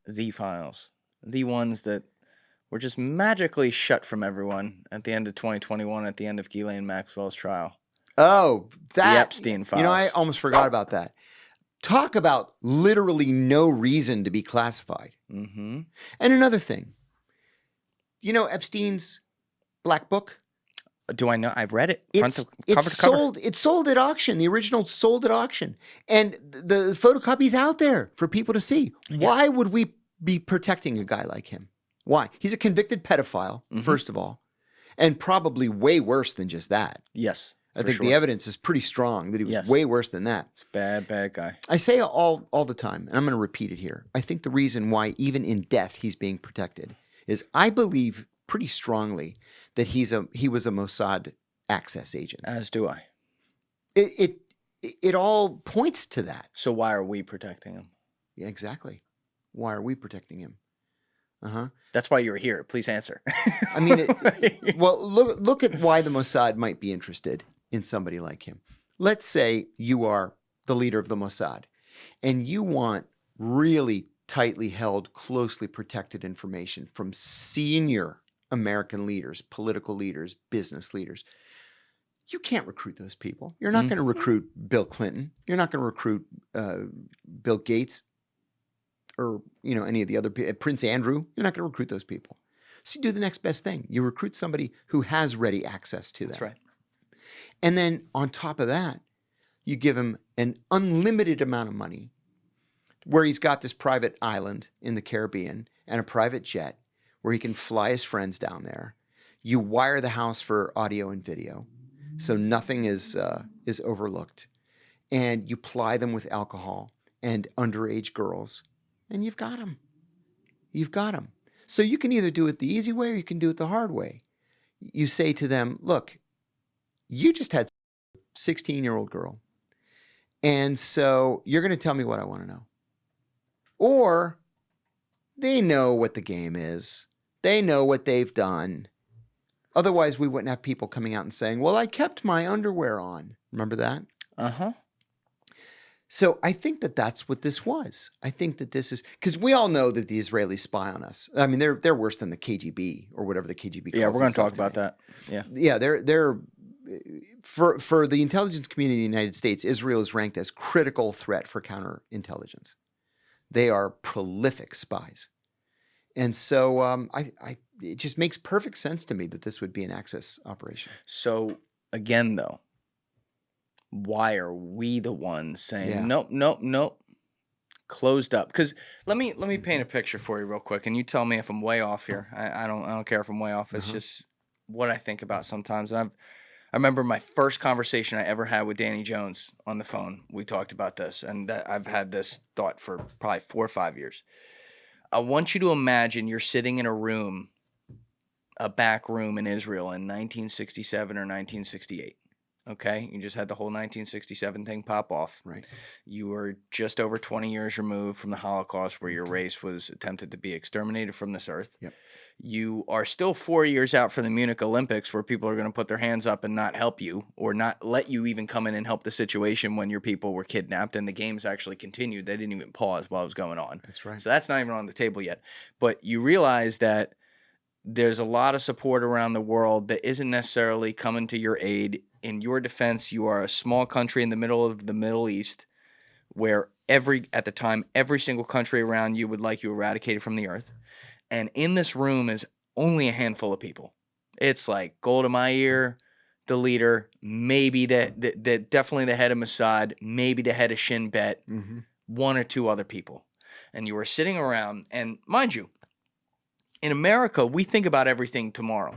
the files, the ones that were just magically shut from everyone at the end of 2021, at the end of Ghislaine Maxwell's trial. Oh, The Epstein files. You know, I almost forgot about that. Talk about literally no reason to be classified. Mm-hmm. And another thing, you know, Epstein's Black Book. Do I know? I've read it. It's cover to cover. It's sold at auction. The original sold at auction, and the photocopy's out there for people to see. Yeah. Why would we be protecting a guy like him? Why? He's a convicted pedophile, first of all, and probably way worse than just that. Yes. I think the evidence is pretty strong that he was way worse than that. He's a bad guy. I say all the time, and I'm going to repeat it here. I think the reason why even in death he's being protected is I believe pretty strongly that he was a Mossad access agent. As do I. It all points to that. So why are we protecting him? Yeah, exactly. Why are we protecting him? Uh-huh. That's why you're here. Please answer. I mean, well, look at why the Mossad might be interested in somebody like him. Let's say you are the leader of the Mossad and you want really tightly held, closely protected information from senior American leaders, political leaders, business leaders. You can't recruit those people. You're not going to recruit Bill Clinton. You're not going to recruit Bill Gates or any of the other people, Prince Andrew. You're not going to recruit those people. So you do the next best thing. You recruit somebody who has ready access to them. That's right. And then on top of that, you give him an unlimited amount of money where he's got this private island in the Caribbean and a private jet where he can fly his friends down there. You wire the house for audio and video, so nothing is overlooked. And you ply them with alcohol and underage girls, and you've got them. You've got them. So you can either do it the easy way or you can do it the hard way. You say to them, look, you just had a 16-year-old girl, and so you're going to tell me what I want to know. Or they know what the game is. They know what they've done. Otherwise, we wouldn't have people coming out and saying, well, I kept my underwear on. Remember that? Uh-huh. So I think that that's what this was. I think that this is because we all know that the Israelis spy on us. I mean, they're worse than the KGB or whatever the KGB calls. Yeah, we're going to talk today. about that. Yeah. Yeah, they're for the intelligence community in the United States, Israel is ranked as critical threat for counterintelligence. They are prolific spies. And so it just makes perfect sense to me that this would be an access operation. So again, though, why are we the ones saying, nope, closed up? Because let me paint a picture for you real quick, and you tell me if I'm way off here. I don't care if I'm way off. It's just what I think about sometimes. I remember my first conversation I ever had with Danny Jones on the phone. We talked about this, and I've had this thought for probably 4 or 5 years. I want you to imagine you're sitting in a room, a back room in Israel in 1967 or 1968. Okay? You just had the whole 1967 thing pop off. Right. You were just over 20 years removed from the Holocaust, where your race was attempted to be exterminated from this earth. Yep. You are still 4 years out from the Munich Olympics, where people are going to put their hands up and not help you, or not let you even come in and help the situation when your people were kidnapped, and the games actually continued. They didn't even pause while it was going on. That's right. So that's not even on the table yet. But you realize that there's a lot of support around the world that isn't necessarily coming to your aid. In your defense, you are a small country in the middle of the Middle East, where at the time, every single country around you would like you eradicated from the earth. And in this room is only a handful of people. It's like Golda Meir, the leader, maybe definitely the head of Mossad, maybe the head of Shin Bet, one or two other people. And you were sitting around, and mind you, in America, we think about everything tomorrow,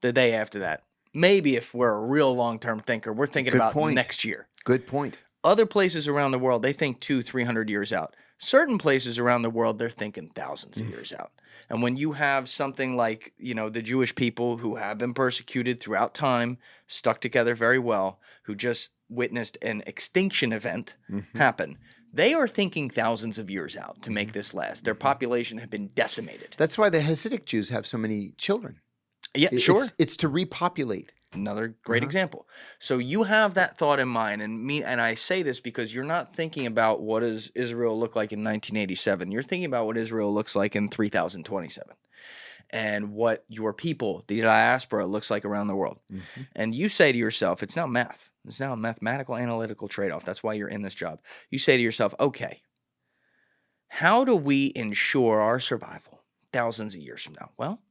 the day after that. Maybe if we're a real long-term thinker, we're thinking about next year. Good point. Other places around the world, they think 200-300 years out. Certain places around the world, they're thinking thousands of years out. And when you have something like, the Jewish people who have been persecuted throughout time, stuck together very well, who just witnessed an extinction event happen, they are thinking thousands of years out to make this last. Their population had been decimated. That's why the Hasidic Jews have so many children. Yeah, sure. It's to repopulate. Another great example. So you have that thought in mind, and I say this because you're not thinking about what does Israel look like in 1987. You're thinking about what Israel looks like in 3027, and what your people, the diaspora, looks like around the world. And you say to yourself, it's now math. It's now a mathematical analytical trade-off. That's why you're in this job. You say to yourself, okay, how do we ensure our survival thousands of years from now? Well,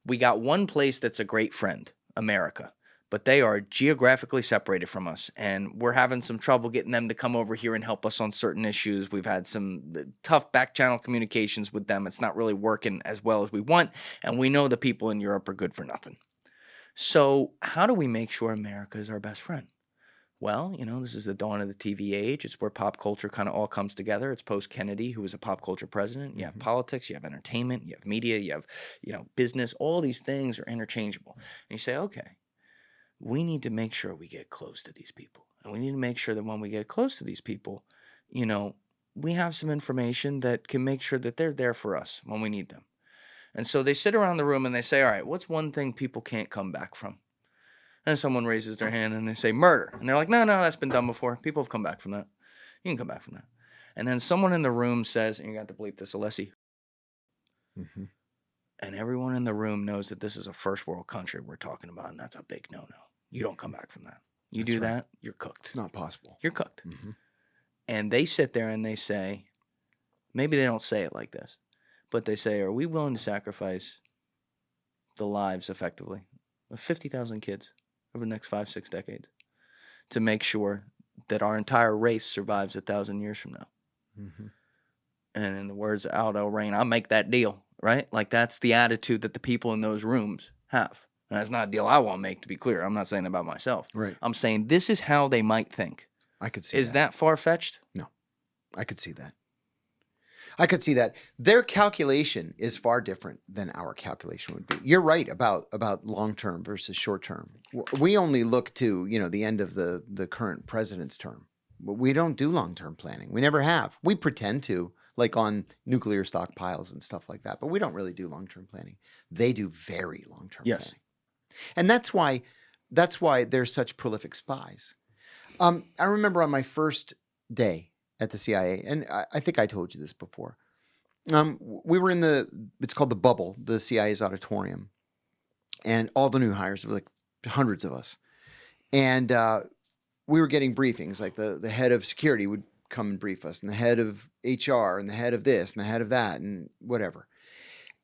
we got one place that's a great friend, America, but they are geographically separated from us, and we're having some trouble getting them to come over here and help us on certain issues. We've had some tough back channel communications with them. It's not really working as well as we want, and we know the people in Europe are good for nothing. So how do we make sure America is our best friend? Well, this is the dawn of the TV age. It's where pop culture kind of all comes together. It's post-Kennedy, who was a pop culture president. You have politics, you have entertainment, you have media, you have, business. All these things are interchangeable. And you say, okay, we need to make sure we get close to these people. And we need to make sure that when we get close to these people, we have some information that can make sure that they're there for us when we need them. And so they sit around the room and they say, all right, what's one thing people can't come back from? And someone raises their hand and they say murder. And they're like, no, that's been done before. People have come back from that. You can come back from that. And then someone in the room says, and you got to bleep this, Alessi. And everyone in the room knows that this is a first world country we're talking about, and that's a big no-no. You don't come back from that. You do that, you're cooked. It's not possible. You're cooked. And they sit there and they say, maybe they don't say it like this, but they say, are we willing to sacrifice the lives, effectively, of 50,000 kids over the next 5-6 decades to make sure that our entire race survives 1,000 years from now? And in the words of Aldo Rain, I'll make that deal, right? Like, that's the attitude that the people in those rooms have. And that's not a deal I want to make, to be clear. I'm not saying about myself. Right. I'm saying this is how they might think. I could see Is that far-fetched? No. I could see that. I could see that. Their calculation is far different than our calculation would be. You're right about long-term versus short-term. We only look to, the end of the current president's term. We don't do long-term planning. We never have. We pretend to, like on nuclear stockpiles and stuff like that, but we don't really do long-term planning. They do very long-term planning. And that's why they're such prolific spies. I remember on my first day at the CIA, and I think I told you this before. We were in it's called the Bubble, the CIA's auditorium, and all the new hires, there were like hundreds of us. And we were getting briefings, like the head of security would come and brief us, and the head of HR, and the head of this, and the head of that, and whatever.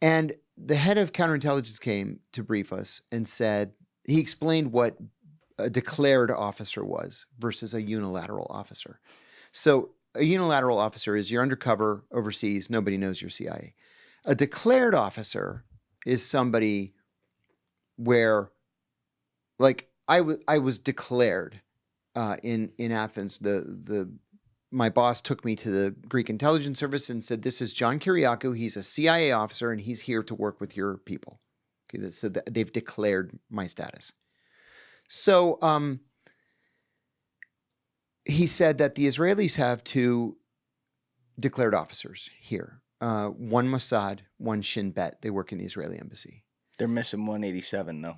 And the head of counterintelligence came to brief us and said, he explained what a declared officer was versus a unilateral officer. So a unilateral officer is you're undercover overseas, nobody knows you're CIA. A declared officer is somebody where, like, I was declared in Athens. My boss took me to the Greek intelligence service and said, this is John Kiriakou. He's a CIA officer, and he's here to work with your people. Okay, so they've declared my status. So he said that the Israelis have two declared officers here. One Mossad, one Shin Bet. They work in the Israeli embassy. They're missing 187, though.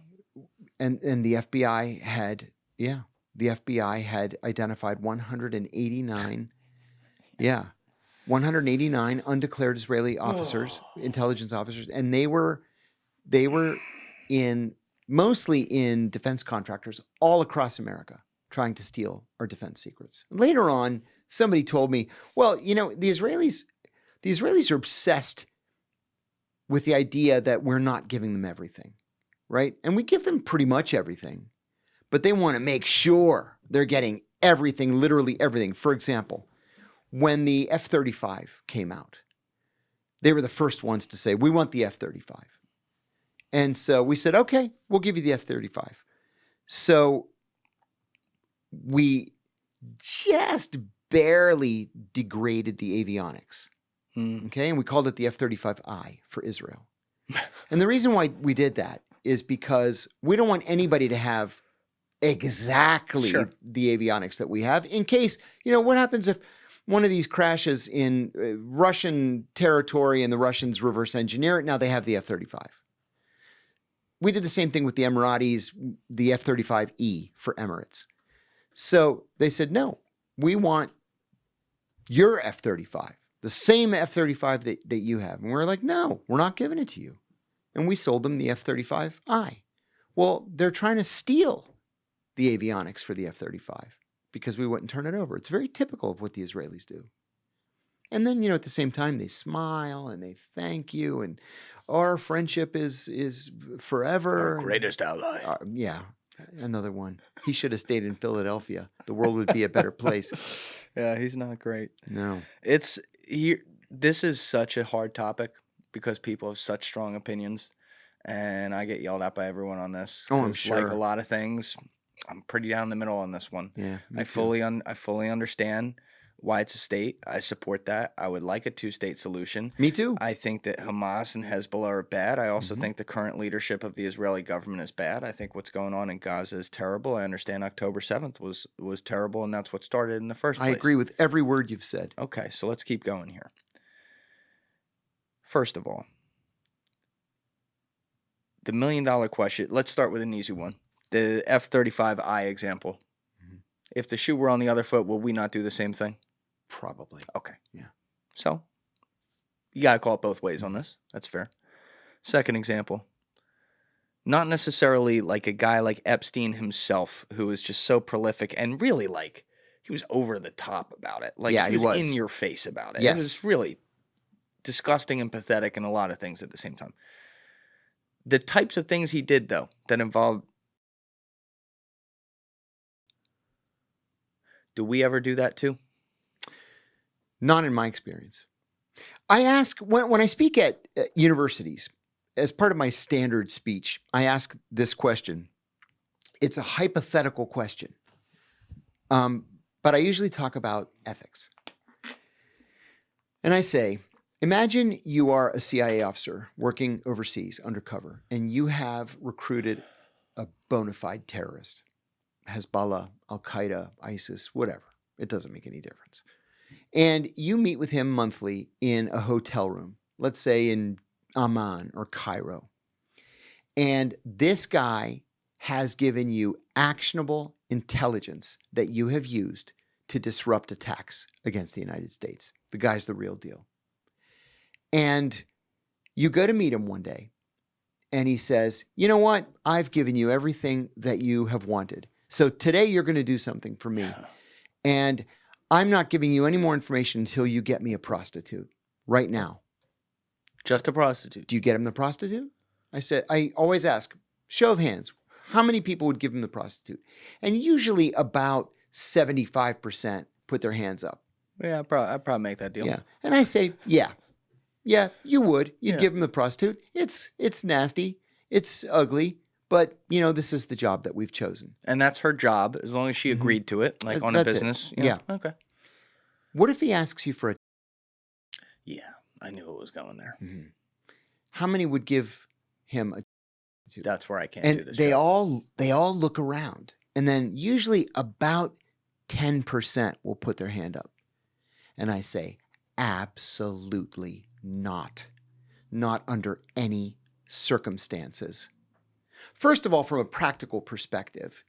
And the FBI had, the FBI had identified 189, 189 undeclared Israeli officers, intelligence officers, and they were mostly in defense contractors all across America trying to steal our defense secrets. Later on, somebody told me, well, the Israelis are obsessed with the idea that we're not giving them everything, right? And we give them pretty much everything, but they want to make sure they're getting everything, literally everything. For example, when the F-35 came out, they were the first ones to say, we want the F-35. And so we said, okay, we'll give you the F-35. So we just barely degraded the avionics. Okay, and we called it the F-35I for Israel. And the reason why we did that is because we don't want anybody to have exactly the avionics that we have in case, what happens if one of these crashes in Russian territory and the Russians reverse engineer it? Now they have the F-35. We did the same thing with the Emiratis, the F-35E for Emirates. So they said, no, we want your F-35, the same F-35 that you have. And we're like, no, we're not giving it to you. And we sold them the F-35I. Well, they're trying to steal the avionics for the F-35 because we wouldn't turn it over. It's very typical of what the Israelis do. And then, at the same time, they smile and they thank you. And our friendship is forever. Our greatest ally. Yeah, another one. He should have stayed in Philadelphia. The world would be a better place. Yeah, he's not great. No. This is such a hard topic because people have such strong opinions. And I get yelled at by everyone on this. Oh, I'm sure. Like a lot of things, I'm pretty down the middle on this one. Yeah, I fully understand why it's a state. I support that. I would like a two-state solution. Me too. I think that Hamas and Hezbollah are bad. I also think the current leadership of the Israeli government is bad. I think what's going on in Gaza is terrible. I understand October 7th was terrible, and that's what started in the first place. I agree with every word you've said. Okay, so let's keep going here. First of all, the $1 million question, let's start with an easy one. The F-35I example. Mm-hmm. If the shoe were on the other foot, will we not do the same thing? Probably. Okay. Yeah. So, you got to call it both ways on this. That's fair. Second example. Not necessarily like a guy like Epstein himself, who was just so prolific and really he was over the top about it. Like, yeah, he was in your face about it. Yes. It was really disgusting and pathetic and a lot of things at the same time. The types of things he did, though, that involved... Do we ever do that too? Not in my experience. I ask, when I speak at universities, as part of my standard speech, I ask this question. It's a hypothetical question. But I usually talk about ethics. And I say, imagine you are a CIA officer working overseas undercover, and you have recruited a bona fide terrorist, Hezbollah, Al-Qaeda, ISIS, whatever. It doesn't make any difference. And you meet with him monthly in a hotel room, let's say in Amman or Cairo. And this guy has given you actionable intelligence that you have used to disrupt attacks against the United States. The guy's the real deal. And you go to meet him one day, and he says, you know what? I've given you everything that you have wanted. So today you're going to do something for me. And I'm not giving you any more information until you get me a prostitute right now. Just a prostitute. Do you get him the prostitute? I always ask, show of hands, how many people would give him the prostitute? And usually about 75% put their hands up. Yeah, I'd probably make that deal. Yeah. And I say, yeah, you would. You'd give him the prostitute. It's nasty. It's ugly. But, this is the job that we've chosen. And that's her job, as long as she agreed to it, like on a business. Yeah. Okay. What if he asks you for a... Yeah, I knew it was going there. Mm-hmm. How many would give him a... That's where I can't and do this. They all look around. And then usually about 10% will put their hand up. And I say, absolutely not. Not under any circumstances. First of all, from a practical perspective,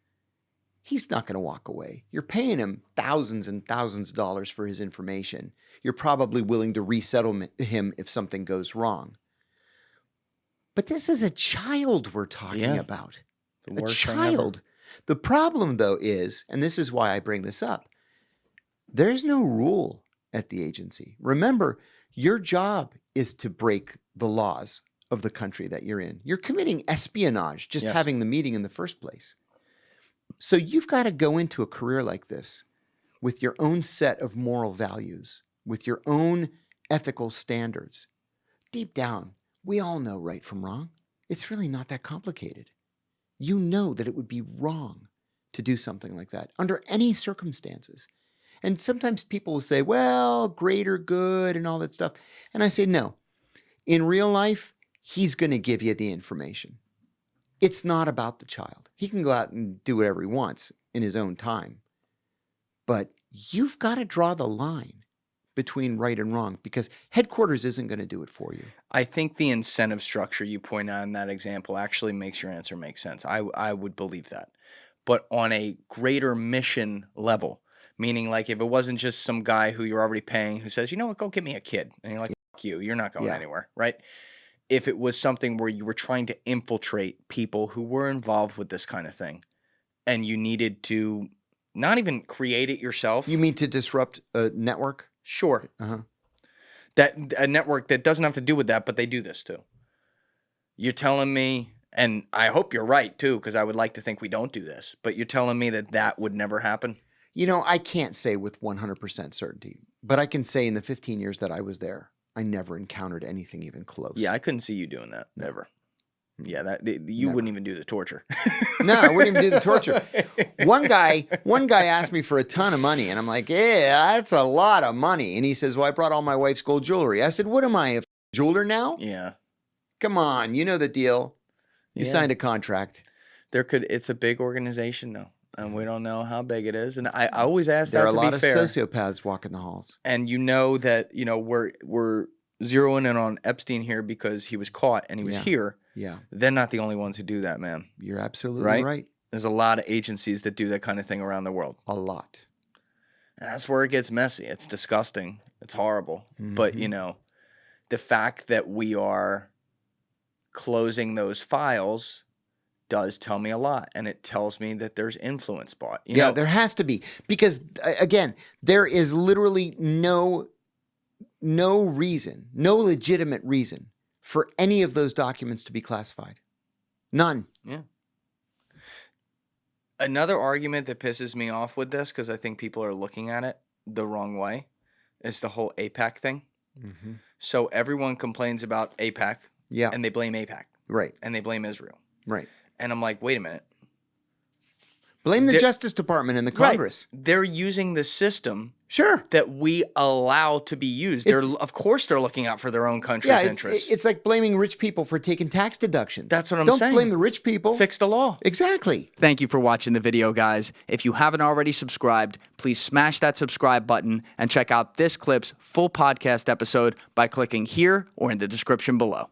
he's not going to walk away. You're paying him thousands and thousands of dollars for his information. You're probably willing to resettle him if something goes wrong. But this is a child we're talking about. A child. The problem, though, is, and this is why I bring this up, there's no rule at the agency. Remember, your job is to break the laws of the country that you're in. You're committing espionage just having the meeting in the first place. So you've got to go into a career like this with your own set of moral values, with your own ethical standards. Deep down, we all know right from wrong. It's really not that complicated. You know that it would be wrong to do something like that under any circumstances. And sometimes people will say, well, greater good and all that stuff. And I say, no. In real life, he's going to give you the information. It's not about the child. He can go out and do whatever he wants in his own time. But you've got to draw the line between right and wrong because headquarters isn't going to do it for you. I think the incentive structure you point out in that example actually makes your answer make sense. I would believe that. But on a greater mission level, meaning like if it wasn't just some guy who you're already paying who says, you know what, go get me a kid. And you're like, fuck you, you're not going anywhere, right? If it was something where you were trying to infiltrate people who were involved with this kind of thing and you needed to not even create it yourself. You mean to disrupt a network? Sure. Uh-huh. That a network that doesn't have to do with that, but they do this too. You're telling me, and I hope you're right too, because I would like to think we don't do this, but you're telling me that that would never happen? You know, I can't say with 100% certainty, but I can say in the 15 years that I was there, I never encountered anything even close. Yeah, I couldn't see you doing that. Never. Yeah, you wouldn't even do the torture. No, I wouldn't even do the torture. One guy asked me for a ton of money, and I'm like, yeah, that's a lot of money. And he says, well, I brought all my wife's gold jewelry. I said, what am I, a jeweler now? Yeah. Come on, you know the deal. You signed a contract. It's a big organization though, and we don't know how big it is. And I always ask there that are to a lot be of fair. sociopaths walking the halls. And you know that, we're zeroing in on Epstein here because he was caught and he was here. Yeah. They're not the only ones who do that, man. You're absolutely right. There's a lot of agencies that do that kind of thing around the world. A lot. And that's where it gets messy. It's disgusting. It's horrible. But, the fact that we are closing those files does tell me a lot. And it tells me that there's influence bought. You know, there has to be. Because, again, there is literally no reason, no legitimate reason for any of those documents to be classified. None. Yeah. Another argument that pisses me off with this, because I think people are looking at it the wrong way, is the whole AIPAC thing. Mm-hmm. So everyone complains about AIPAC, and they blame AIPAC. Right. And they blame Israel. Right. And I'm like, wait a minute. Blame the Justice Department and the Congress. Right. They're using the system Sure. that we allow to be used. Of course they're looking out for their own country's interests. It's like blaming rich people for taking tax deductions. That's what I'm saying. saying. Don't blame the rich people. Fix the law. Exactly. Thank you for watching the video, guys. If you haven't already subscribed, please smash that subscribe button and check out this clip's full podcast episode by clicking here or in the description below.